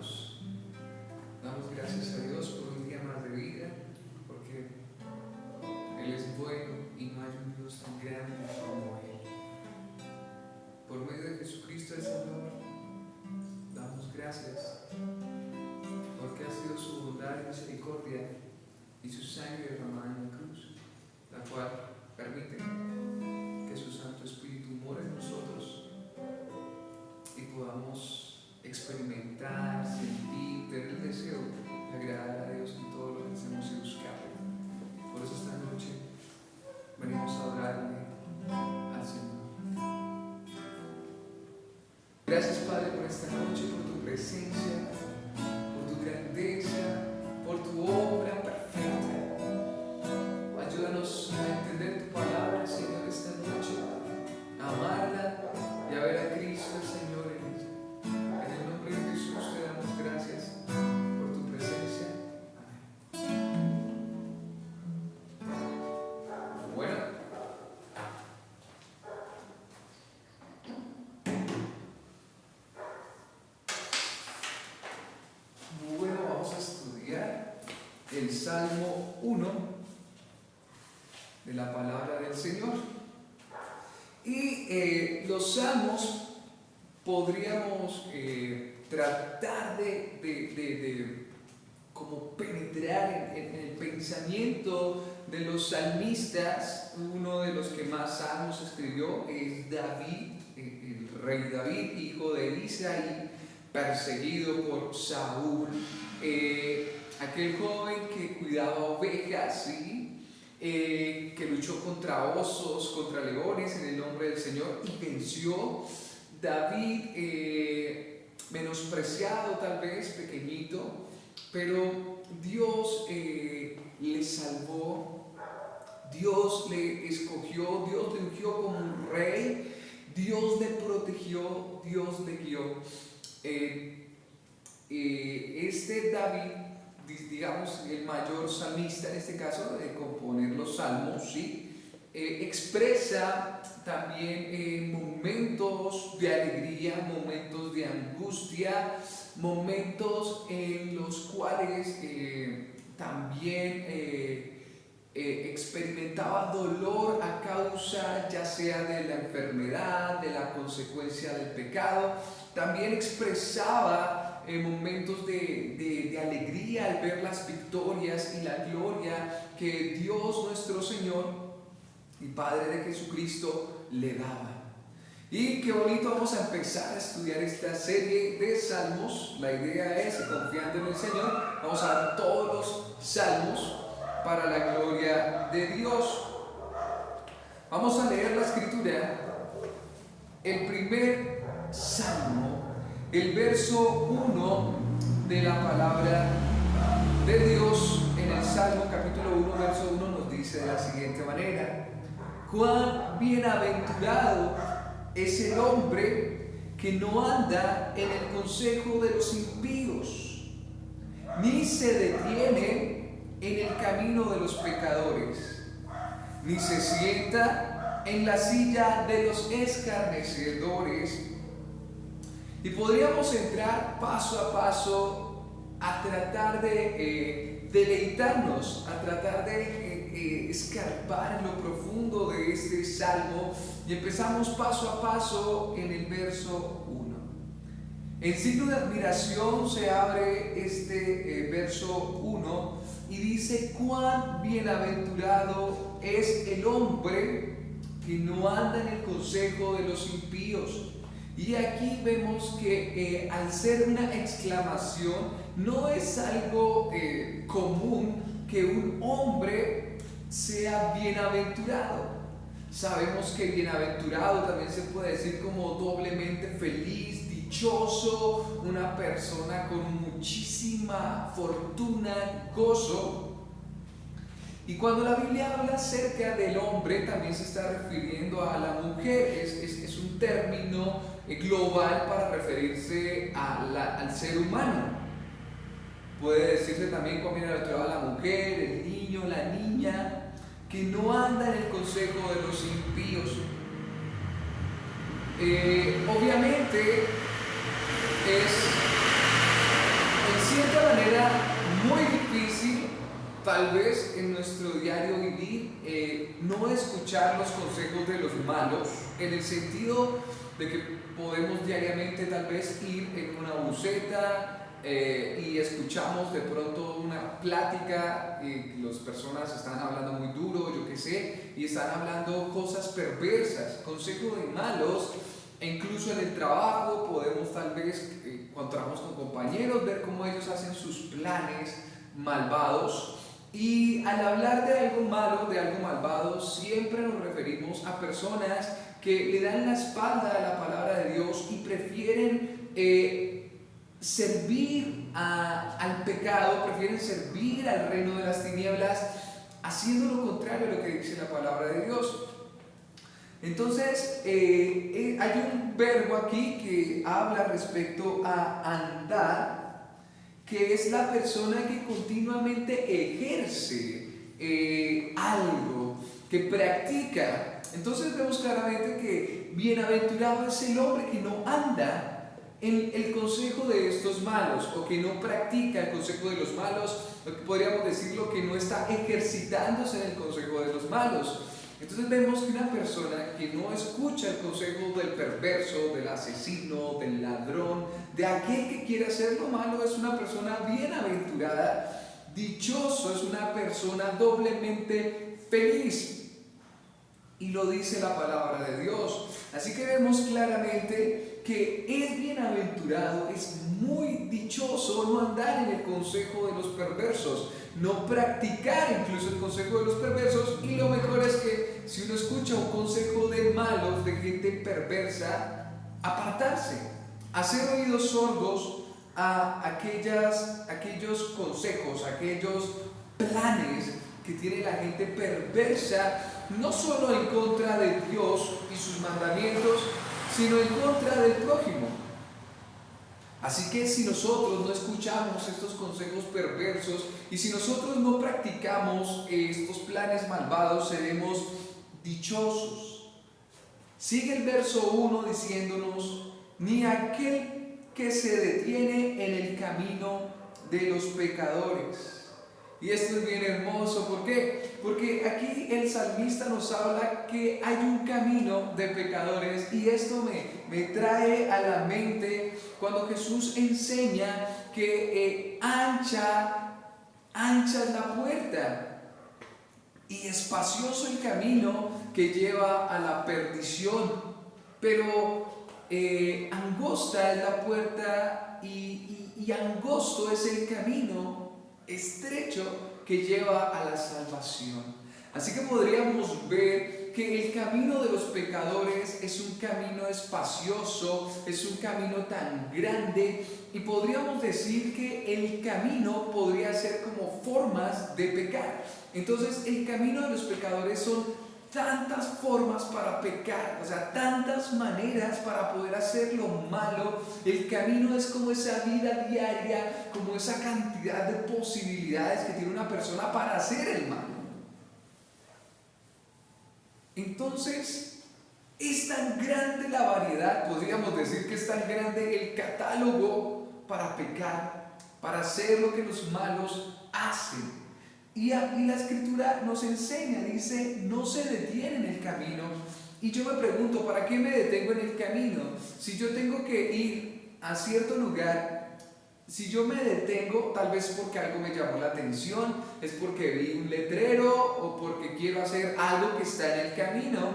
oramos. Damos gracias a Dios por un día más de vida, porque Él es bueno y no hay un Dios tan grande como Él. Por medio de Jesucristo el Señor, damos gracias, porque ha sido su bondad y misericordia y su sangre derramada en la cruz, la cual permite que su Santo Espíritu more en nosotros y podamos experimentar, sentir, tener el deseo de agradar a Dios en todo lo que hacemos y buscarle. Por eso esta noche venimos a adorarle al Señor. Gracias, Padre, por esta noche, por tu presencia, por tu grandeza, por tu obra perfecta. Ayúdanos a entender tu palabra, Señor, esta noche, a amarla y a ver a Cristo, Señor, en ella. En el nombre de Jesús te damos gracias por tu presencia. Amén. Bueno, vamos a estudiar el Salmo 1 de la palabra del Señor. Y los salmos podríamos tratar de como penetrar en el pensamiento de los salmistas. Uno de los que más salmos escribió es David, el rey David, hijo de Isaí, perseguido por Saúl, aquel joven que cuidaba ovejas, ¿sí? Que luchó contra osos, contra leones en el nombre del Señor y venció. David, menospreciado tal vez, pequeñito, pero Dios le salvó, Dios le escogió, Dios le ungió como un rey, Dios le protegió, Dios le guió. Este David, digamos el mayor salmista en este caso de componer los salmos, ¿sí? Expresa también momentos de alegría, momentos de angustia, momentos en los cuales también experimentaba dolor a causa ya sea de la enfermedad, de la consecuencia del pecado. También expresaba momentos de alegría al ver las victorias y la gloria que Dios nuestro Señor y Padre de Jesucristo le daba. Y qué bonito, vamos a empezar a estudiar esta serie de salmos. La idea es, confiando en el Señor, vamos a dar todos los salmos para la gloria de Dios. Vamos a leer la escritura, el primer salmo, el verso 1 de la palabra de Dios. En el Salmo capítulo 1, verso 1 nos dice de la siguiente manera: cuán bienaventurado es el hombre que no anda en el consejo de los impíos, ni se detiene en el camino de los pecadores, ni se sienta en la silla de los escarnecedores. Y podríamos entrar paso a paso a tratar de deleitarnos, a tratar de escarbar en lo profundo de este salmo, y empezamos paso a paso en el verso 1. En signo de admiración se abre este verso 1 y dice: cuán bienaventurado es el hombre que no anda en el consejo de los impíos. Y aquí vemos que al ser una exclamación, no es algo común que un hombre sea bienaventurado. Sabemos que bienaventurado también se puede decir como doblemente feliz, dichoso, una persona con muchísima fortuna, gozo. Y cuando la Biblia habla acerca del hombre, también se está refiriendo a la mujer. Es un término global para referirse al ser humano. Puede decirse también con bienaventurado a la mujer, el niño, la niña, que no anda en el consejo de los impíos. Obviamente es manera muy difícil, tal vez en nuestro diario vivir, no escuchar los consejos de los malos, en el sentido de que podemos diariamente tal vez ir en una buceta y escuchamos de pronto una plática y las personas están hablando muy duro, yo qué sé, y están hablando cosas perversas, consejos de malos. E incluso en el trabajo podemos tal vez, cuando trabajamos con compañeros, ver cómo ellos hacen sus planes malvados. Y al hablar de algo malo, de algo malvado, siempre nos referimos a personas que le dan la espalda a la palabra de Dios y prefieren servir al pecado, prefieren servir al reino de las tinieblas, haciendo lo contrario a lo que dice la palabra de Dios. Entonces, hay un verbo aquí que habla respecto a andar, que es la persona que continuamente ejerce algo, que practica. Entonces vemos claramente que bienaventurado es el hombre que no anda en el consejo de estos malos, o que no practica el consejo de los malos, o que podríamos decirlo, que no está ejercitándose en el consejo de los malos. Entonces vemos que una persona que no escucha el consejo del perverso, del asesino, del ladrón, de aquel que quiere hacer lo malo, es una persona bienaventurada, dichoso, es una persona doblemente feliz. Y lo dice la palabra de Dios. Así que vemos claramente que es bienaventurado, es muy dichoso no andar en el consejo de los perversos, no practicar incluso el consejo de los perversos. Y lo mejor es que si uno escucha un consejo de malos, de gente perversa, apartarse, hacer oídos sordos a aquellos consejos, aquellos planes que tiene la gente perversa, no solo en contra de Dios y sus mandamientos, sino en contra del prójimo. Así que si nosotros no escuchamos estos consejos perversos y si nosotros no practicamos estos planes malvados, seremos dichosos. Sigue el verso 1 diciéndonos: ni aquel que se detiene en el camino de los pecadores. Y esto es bien hermoso, ¿por qué? Porque aquí el salmista nos habla que hay un camino de pecadores, y esto me trae a la mente cuando Jesús enseña que ancha es la puerta y espacioso el camino que lleva a la perdición, pero angosta es la puerta y angosto es el camino estrecho que lleva a la salvación. Así que podríamos ver que el camino de los pecadores es un camino espacioso, es un camino tan grande, y podríamos decir que el camino podría ser como formas de pecar. Entonces el camino de los pecadores son tantas formas para pecar, o sea, tantas maneras para poder hacer lo malo. El camino es como esa vida diaria, como esa cantidad de posibilidades que tiene una persona para hacer el mal. Entonces, es tan grande la variedad, podríamos decir que es tan grande el catálogo para pecar, para hacer lo que los malos hacen. Y la escritura nos enseña, dice, no se detiene en el camino. Y yo me pregunto, ¿para qué me detengo en el camino? Si yo tengo que ir a cierto lugar, si yo me detengo, tal vez porque algo me llamó la atención, es porque vi un letrero o porque quiero hacer algo que está en el camino.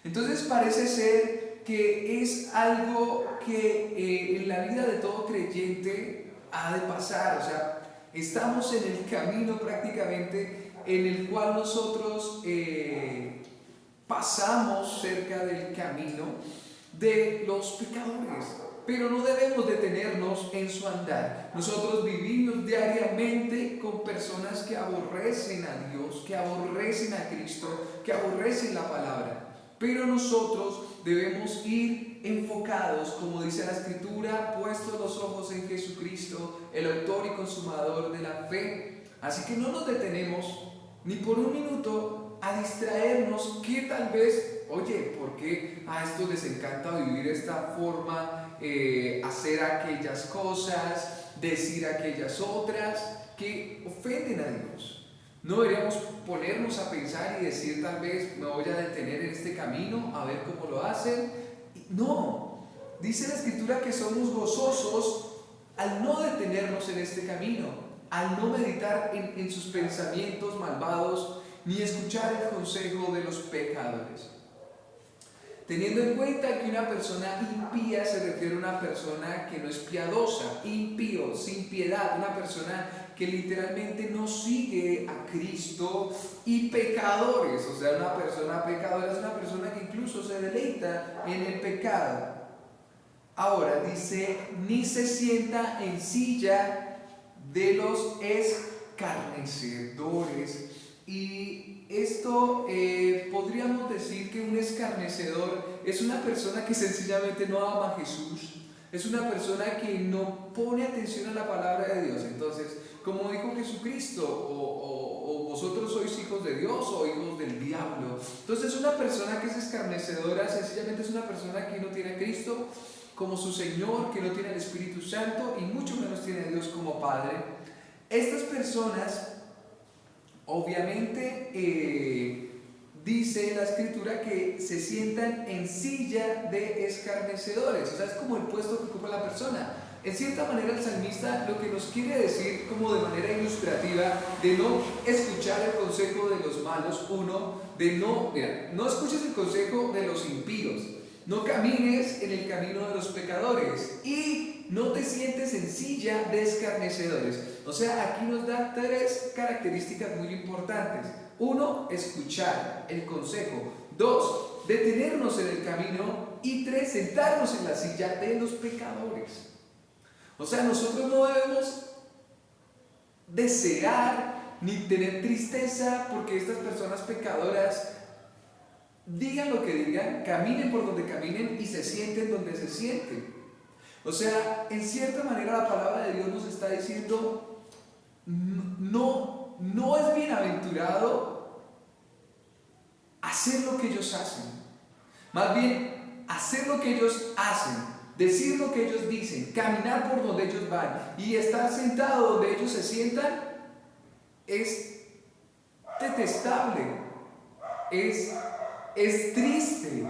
Entonces parece ser que es algo que en la vida de todo creyente ha de pasar. O sea, estamos en el camino prácticamente en el cual nosotros pasamos cerca del camino de los pecadores, pero no debemos detenernos en su andar. Nosotros vivimos diariamente con personas que aborrecen a Dios, que aborrecen a Cristo, que aborrecen la palabra, pero nosotros debemos ir enfocados, como dice la escritura, puestos los ojos en Jesucristo, el autor y consumador de la fe. Así que no nos detenemos ni por un minuto a distraernos, que tal vez, oye, ¿por qué a estos les encanta vivir esta forma hacer aquellas cosas, decir aquellas otras que ofenden a Dios. No deberíamos ponernos a pensar y decir, tal vez me voy a detener en este camino a ver cómo lo hacen. No, dice la Escritura que somos gozosos al no detenernos en este camino, al no meditar en sus pensamientos malvados, ni escuchar el consejo de los pecadores. Teniendo en cuenta que una persona impía se refiere a una persona que no es piadosa, impío, sin piedad, una persona que literalmente no sigue a Cristo, y pecadores, o sea, una persona pecadora es una persona que incluso se deleita en el pecado. Ahora dice, ni se sienta en silla de los escarnecedores. Y esto podríamos decir que un escarnecedor es una persona que sencillamente no ama a Jesús, es una persona que no pone atención a la palabra de Dios. Entonces, como dijo Jesucristo, o vosotros sois hijos de Dios o hijos del diablo. Entonces, una persona que es escarnecedora sencillamente es una persona que no tiene a Cristo como su Señor, que no tiene el Espíritu Santo y mucho menos tiene a Dios como Padre. Estas personas, obviamente, dice la Escritura que se sientan en silla de escarnecedores. O sea, es como el puesto que ocupa la persona. En cierta manera, el salmista lo que nos quiere decir, como de manera ilustrativa, de no escuchar el consejo de los malos, no escuches el consejo de los impíos, no camines en el camino de los pecadores y no te sientes en silla de escarnecedores. O sea, aquí nos da 3 características muy importantes. 1, escuchar el consejo. 2, detenernos en el camino. Y 3, sentarnos en la silla de los pecadores. O sea, nosotros no debemos desear ni tener tristeza porque estas personas pecadoras digan lo que digan, caminen por donde caminen y se sienten donde se sienten. O sea, en cierta manera la palabra de Dios nos está diciendo, no es bienaventurado hacer lo que ellos hacen. Más bien, hacer lo que ellos hacen, decir lo que ellos dicen, caminar por donde ellos van y estar sentado donde ellos se sientan es detestable, es triste,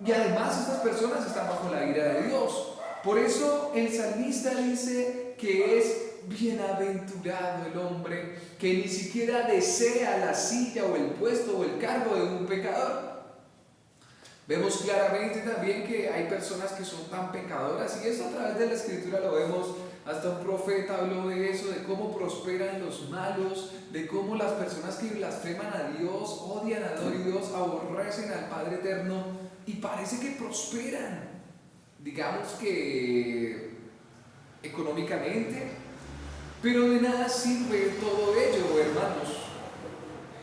y además estas personas están bajo la ira de Dios. Por eso el salmista dice que es bienaventurado el hombre que ni siquiera desea la silla o el puesto o el cargo de un pecador. Vemos claramente también que hay personas que son tan pecadoras, y eso a través de la Escritura lo vemos. Hasta un profeta habló de eso, de cómo prosperan los malos, de cómo las personas que blasfeman a Dios, odian a Dios, aborrecen al Padre Eterno y parece que prosperan, digamos que económicamente, pero de nada sirve todo ello, hermanos.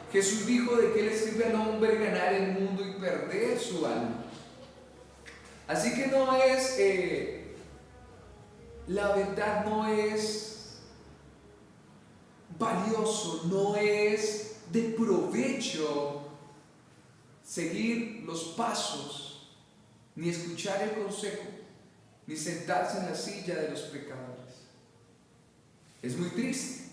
Jesús dijo de qué le sirve al hombre ganar el mundo y perder su alma. Así que no es... la verdad no es valioso, no es de provecho seguir los pasos, ni escuchar el consejo, ni sentarse en la silla de los pecadores. Es muy triste,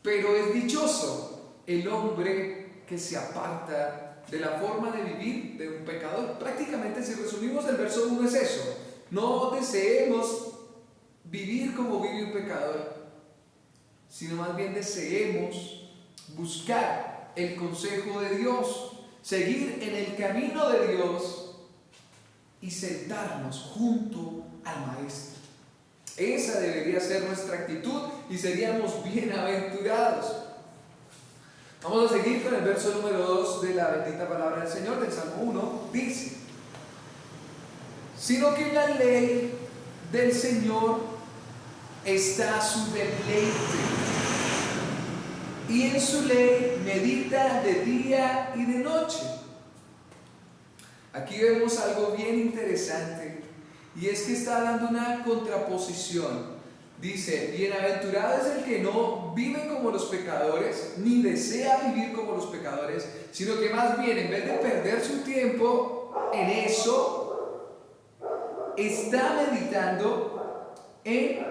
pero es dichoso el hombre que se aparta de la forma de vivir de un pecador. Prácticamente, si resumimos el verso 1, es eso. No deseemos vivir como vive un pecador, sino más bien deseemos buscar el consejo de Dios, seguir en el camino de Dios y sentarnos junto al Maestro. Esa debería ser nuestra actitud y seríamos bienaventurados. Vamos a seguir con el verso número 2 de la bendita palabra del Señor, del Salmo 1. Dice: sino que en la ley del Señor está su deleite, y en su ley medita de día y de noche. Aquí vemos algo bien interesante, y es que está dando una contraposición. Dice: bienaventurado es el que no vive como los pecadores, ni desea vivir como los pecadores, sino que más bien, en vez de perder su tiempo en eso, está meditando en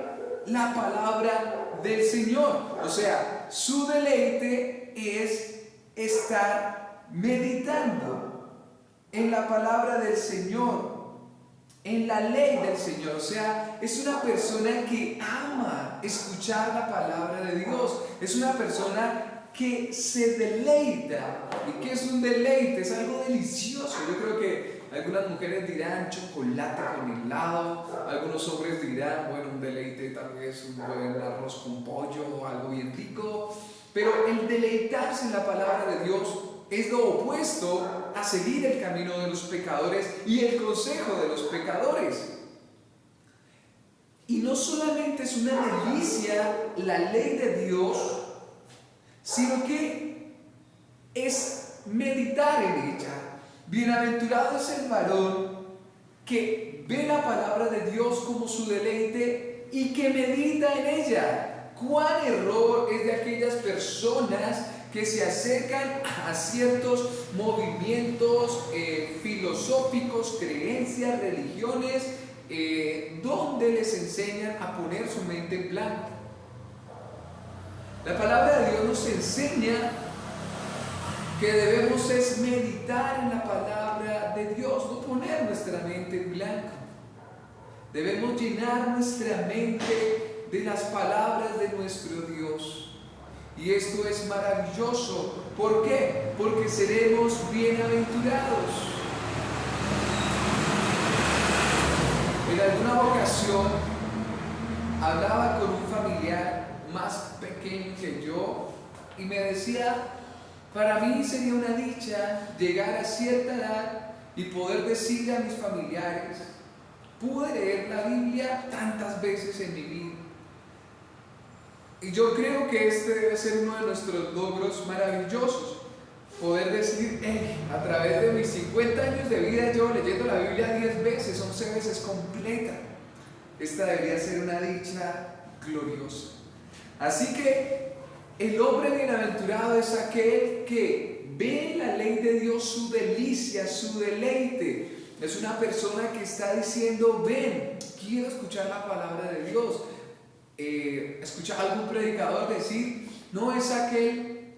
la palabra del Señor. O sea, su deleite es estar meditando en la palabra del Señor, en la ley del Señor. O sea, es una persona que ama escuchar la palabra de Dios. Es una persona que se deleita. ¿Y qué es un deleite? Es algo delicioso. Yo creo que algunas mujeres dirán chocolate con helado, algunos hombres dirán, bueno, un deleite tal vez un buen arroz con pollo o algo bien rico. Pero el deleitarse en la palabra de Dios es lo opuesto a seguir el camino de los pecadores y el consejo de los pecadores. Y no solamente es una delicia la ley de Dios, sino que es meditar en ella. Bienaventurado es el varón que ve la palabra de Dios como su deleite y que medita en ella. ¿Cuán error es de aquellas personas que se acercan a ciertos movimientos filosóficos, creencias, religiones, donde les enseñan a poner su mente en blanco? La palabra de Dios nos enseña que debemos es meditar en la palabra de Dios, no poner nuestra mente en blanco. Debemos llenar nuestra mente de las palabras de nuestro Dios. Y esto es maravilloso. ¿Por qué? Porque seremos bienaventurados. En alguna ocasión hablaba con un familiar más pequeño que yo y me decía: para mí sería una dicha llegar a cierta edad y poder decirle a mis familiares: pude leer la Biblia tantas veces en mi vida. Y yo creo que este debe ser uno de nuestros logros maravillosos. Poder decir: hey, a través de mis 50 años de vida llevo leyendo la Biblia 10 veces, 11 veces completa. Esta debería ser una dicha gloriosa. Así que el hombre bienaventurado es aquel que ve en la ley de Dios su delicia, su deleite. Es una persona que está diciendo: ven, quiero escuchar la palabra de Dios. Escuchar a algún predicador decir, no es aquel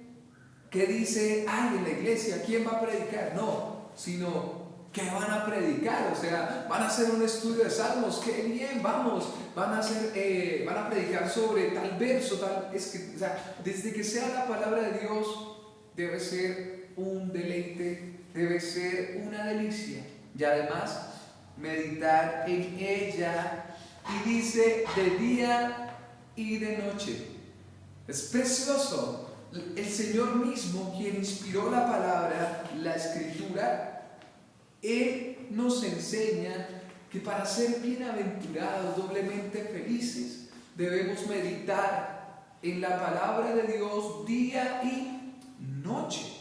que dice: ay, en la iglesia, ¿quién va a predicar? No, sino ¿qué van a predicar? O sea, van a hacer un estudio de salmos, qué bien, vamos, van a predicar sobre tal verso, o sea, desde que sea la palabra de Dios, debe ser un deleite, debe ser una delicia. Y además, meditar en ella, y dice de día y de noche. Es precioso. El Señor mismo, quien inspiró la palabra, la escritura, Él nos enseña que para ser bienaventurados, doblemente felices, debemos meditar en la palabra de Dios día y noche.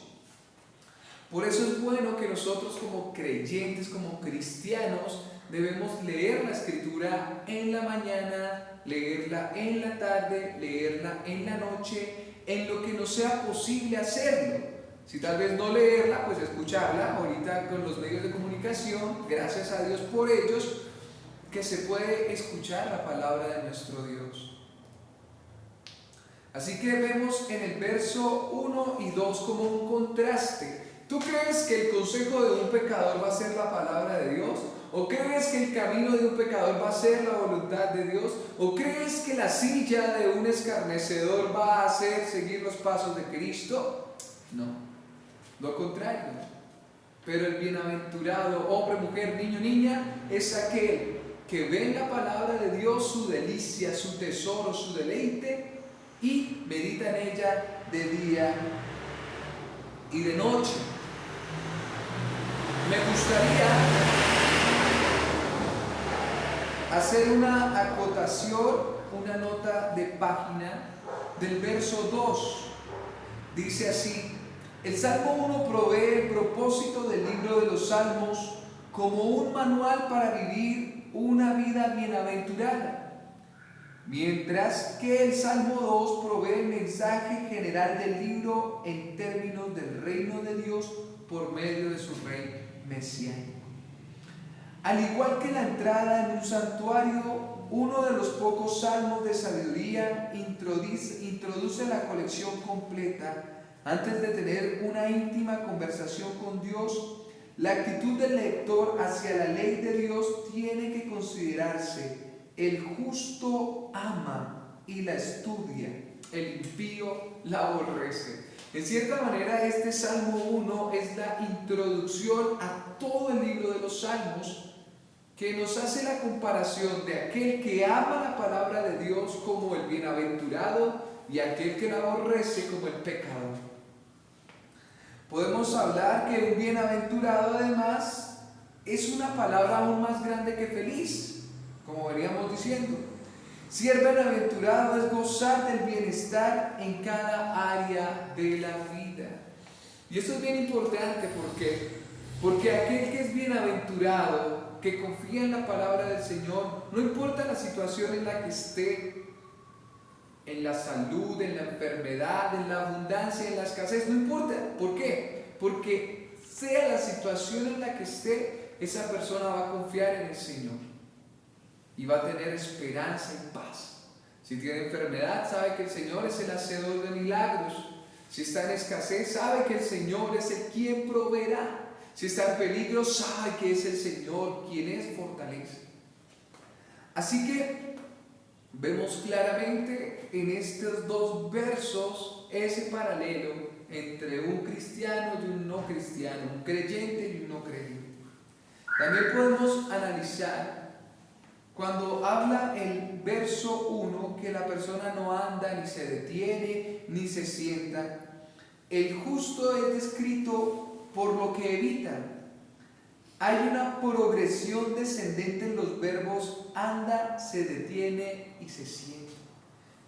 Por eso es bueno que nosotros como creyentes, como cristianos, debemos leer la escritura en la mañana, leerla en la tarde, leerla en la noche, en lo que nos sea posible hacerlo. Si tal vez no leerla, pues escucharla. Ahorita con los medios de comunicación, gracias a Dios por ellos, que se puede escuchar la palabra de nuestro Dios. Así que vemos en el verso 1 y 2 como un contraste. ¿Tú crees que el consejo de un pecador va a ser la palabra de Dios? ¿O crees que el camino de un pecador va a ser la voluntad de Dios? ¿O crees que la silla de un escarnecedor va a hacer seguir los pasos de Cristo? No, lo contrario. Pero el bienaventurado, hombre, mujer, niño, niña, es aquel que ve en la palabra de Dios su delicia, su tesoro, su deleite, y medita en ella de día y de noche. Me gustaría hacer una acotación, una nota de página del verso 2. Dice así: el Salmo 1 provee el propósito del libro de los Salmos como un manual para vivir una vida bienaventurada, mientras que el Salmo 2 provee el mensaje general del libro en términos del reino de Dios por medio de su rey mesiánico. Al igual que la entrada en un santuario, uno de los pocos salmos de sabiduría introduce la colección completa antes de tener una íntima conversación con Dios. La actitud del lector hacia la ley de Dios tiene que considerarse: el justo ama y la estudia, el impío la aborrece. En cierta manera, este Salmo 1 es la introducción a todo el libro de los Salmos, que nos hace la comparación de aquel que ama la palabra de Dios como el bienaventurado y aquel que la aborrece como el pecador. Podemos hablar que un bienaventurado, además, es una palabra aún más grande que feliz, como veníamos diciendo. Ser bienaventurado es gozar del bienestar en cada área de la vida. Y esto es bien importante porque aquel que es bienaventurado, que confía en la palabra del Señor, no importa la situación en la que esté, en la salud, en la enfermedad, en la abundancia, en la escasez, no importa. ¿Por qué? Porque sea la situación en la que esté, esa persona va a confiar en el Señor y va a tener esperanza y paz. Si tiene enfermedad, sabe que el Señor es el hacedor de milagros. Si está en escasez, sabe que el Señor es el quien proveerá. Si está en peligro, sabe que es el Señor quien es fortaleza. Así que vemos claramente en estos dos versos ese paralelo entre un cristiano y un no cristiano, un creyente y un no creyente. También podemos analizar cuando habla el verso 1 que la persona no anda, ni se detiene, ni se sienta. El justo es descrito por lo que evita. Hay una progresión descendente en los verbos anda, se detiene y se sienta.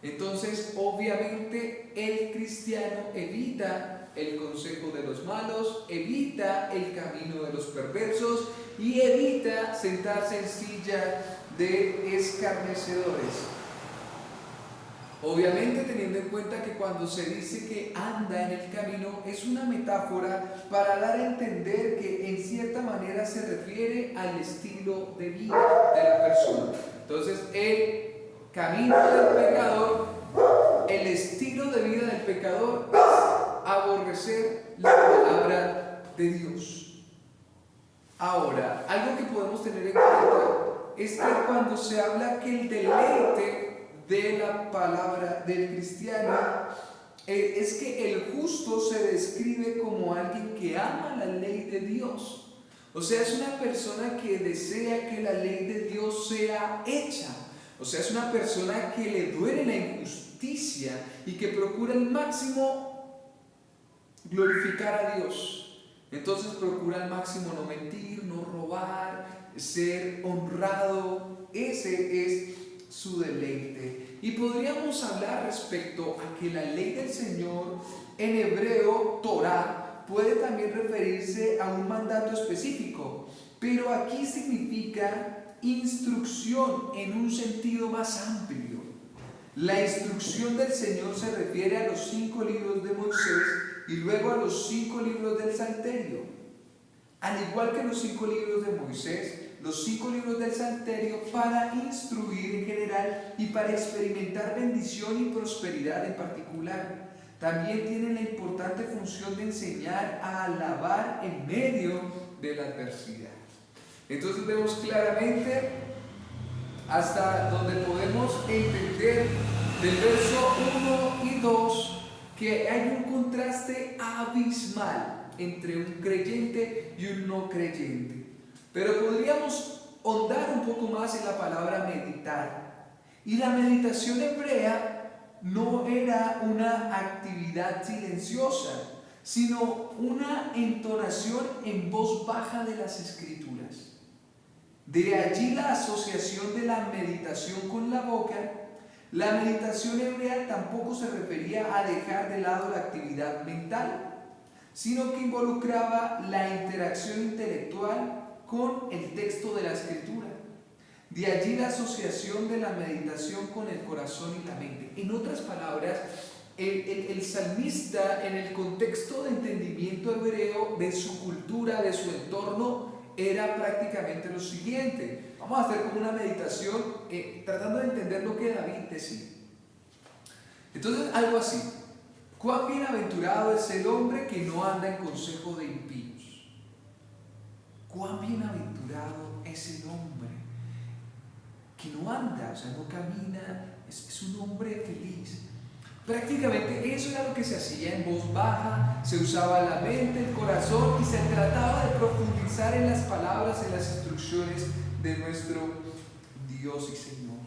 Entonces, obviamente, el cristiano evita el consejo de los malos, evita el camino de los perversos y evita sentarse en silla de escarnecedores. Obviamente, teniendo en cuenta que cuando se dice que anda en el camino es una metáfora para dar a entender que en cierta manera se refiere al estilo de vida de la persona. Entonces, el camino del pecador, el estilo de vida del pecador es aborrecer la palabra de Dios. Ahora, algo que podemos tener en cuenta es que cuando se habla que el deleite de la palabra del cristiano, es que el justo se describe como alguien que ama la ley de Dios. O sea, es una persona que desea que la ley de Dios sea hecha. O sea, es una persona que le duele la injusticia y que procura al máximo glorificar a Dios. Entonces procura al máximo no mentir, no robar, ser honrado. Ese es su deleite. Y podríamos hablar respecto a que la ley del Señor, en hebreo Torah, puede también referirse a un mandato específico, pero aquí significa instrucción en un sentido más amplio. La instrucción del Señor se refiere a los 5 libros de Moisés y luego a los 5 libros del Salterio. Al igual que los 5 libros de Moisés, los 5 libros del Salterio para instruir en general y para experimentar bendición y prosperidad en particular. También tienen la importante función de enseñar a alabar en medio de la adversidad. Entonces vemos claramente hasta donde podemos entender del verso 1 y 2 que hay un contraste abismal entre un creyente y un no creyente. Pero podríamos ahondar un poco más en la palabra meditar. Y la meditación hebrea no era una actividad silenciosa, sino una entonación en voz baja de las Escrituras. De allí la asociación de la meditación con la boca. La meditación hebrea tampoco se refería a dejar de lado la actividad mental, sino que involucraba la interacción intelectual con el texto de la Escritura. De allí la asociación de la meditación con el corazón y la mente. En otras palabras, el salmista, en el contexto de entendimiento hebreo de su cultura, de su entorno, era prácticamente lo siguiente. Vamos a hacer como una meditación tratando de entender lo que David decía. Entonces, algo así: cuán bienaventurado es el hombre que no anda en consejo de impíos. Cuán bienaventurado es el hombre que no anda, o sea, no camina, es un hombre feliz. Prácticamente eso era lo que se hacía en voz baja, se usaba la mente, el corazón, y se trataba de profundizar en las palabras, en las instrucciones de nuestro Dios y Señor.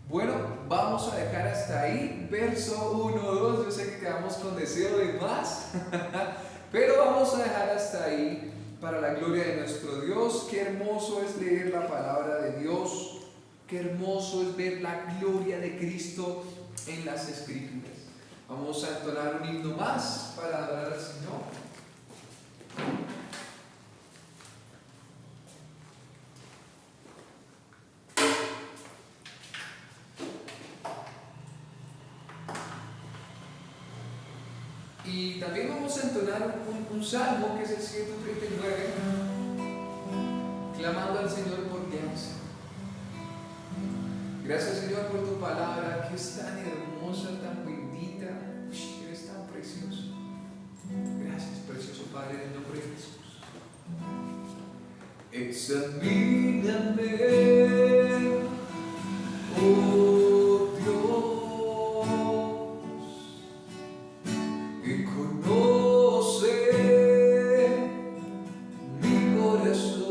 Bueno, vamos a dejar hasta ahí, verso 1, 2, yo sé que quedamos con deseo de más, pero vamos a dejar hasta ahí para la gloria de nuestro Dios. Qué hermoso es leer la palabra de Dios. Qué hermoso es ver la gloria de Cristo en las Escrituras. Vamos a entonar un himno más para adorar al Señor. Y también vamos a entonar un salmo, que es el 139, clamando al Señor por guianza. Gracias, Señor, por tu palabra, que es tan hermosa, tan bendita. Eres tan precioso. Gracias, precioso Padre, en el nombre de Jesús. Examíname, oh Dios, y conoce mi corazón.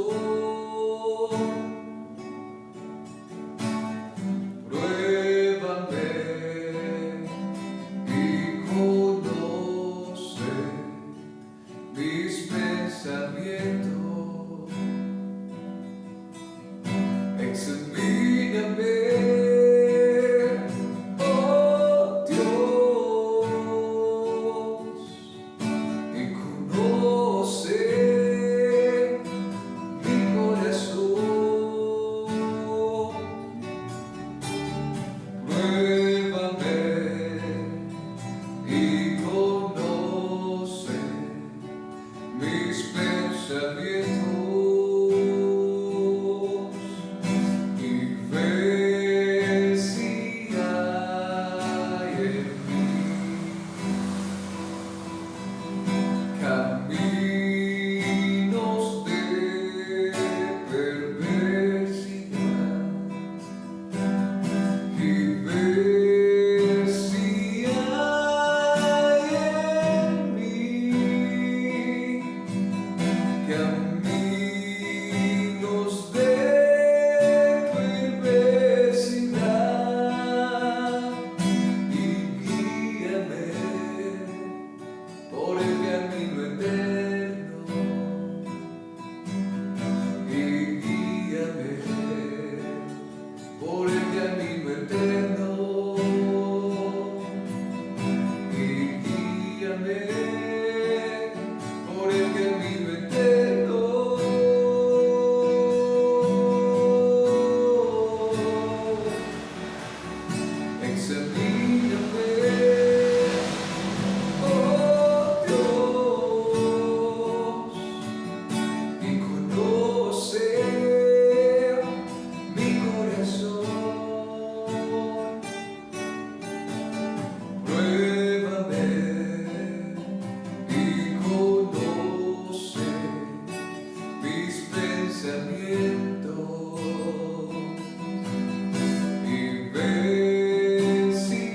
Y ven si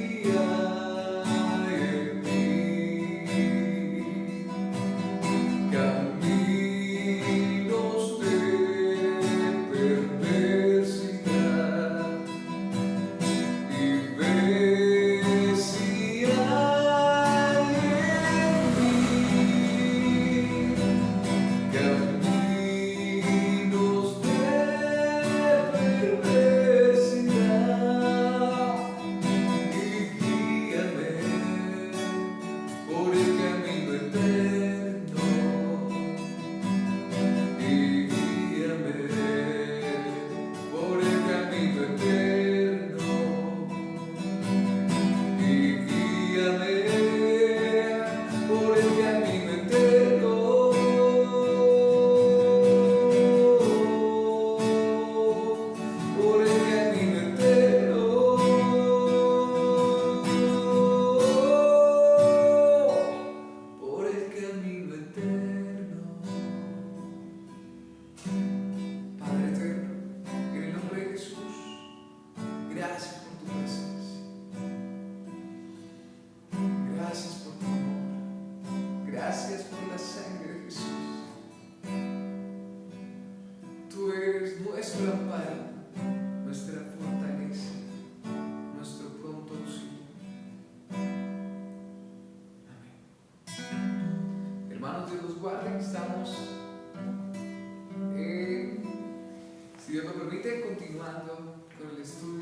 nuestro amparo, nuestra fortaleza, nuestro pronto auxilio. Amén. Hermanos, Dios los guarde. Estamos, si Dios lo permite, continuando con el estudio